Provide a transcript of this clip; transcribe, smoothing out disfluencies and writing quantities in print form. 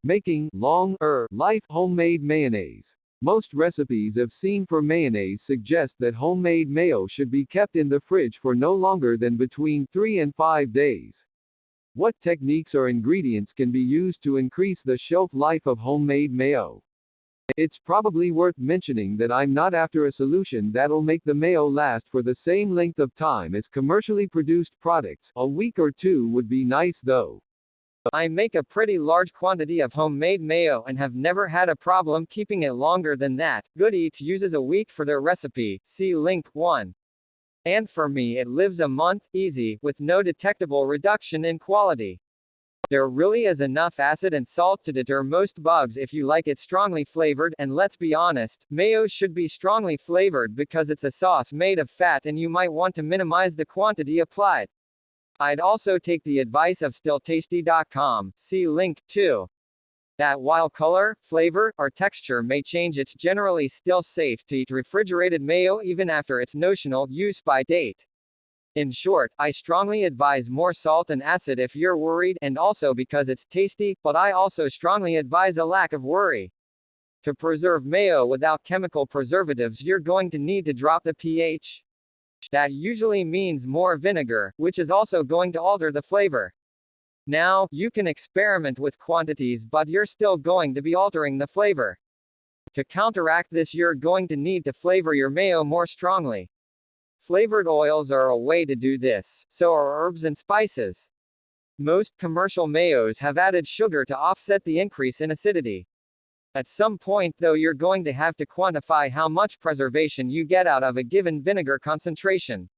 Making long-life homemade mayonnaise. Most recipes I've seen for mayonnaise suggest that homemade mayo should be kept in the fridge for no longer than between 3 and 5 days. What techniques or ingredients can be used to increase the shelf life of homemade mayo? It's probably worth mentioning that I'm not after a solution that'll make the mayo last for the same length of time as commercially produced products. A week or two would be nice though. I make a pretty large quantity of homemade mayo and have never had a problem keeping it longer than that. Good Eats uses a week for their recipe, see link 1. And for me it lives a month, easy, with no detectable reduction in quality. There really is enough acid and salt to deter most bugs if you like it strongly flavored, and let's be honest, mayo should be strongly flavored because it's a sauce made of fat and you might want to minimize the quantity applied. I'd also take the advice of stilltasty.com, see link 2. That while color, flavor, or texture may change, it's generally still safe to eat refrigerated mayo even after its notional use-by date. In short, I strongly advise more salt and acid if you're worried, and also because it's tasty, but I also strongly advise a lack of worry. To preserve mayo without chemical preservatives, you're going to need to drop the pH. That usually means more vinegar, which is also going to alter the flavor. Now, you can experiment with quantities, but you're still going to be altering the flavor. To counteract this, you're going to need to flavor your mayo more strongly. Flavored oils are a way to do this, so are herbs and spices. Most commercial mayos have added sugar to offset the increase in acidity. At some point though, you're going to have to quantify how much preservation you get out of a given vinegar concentration.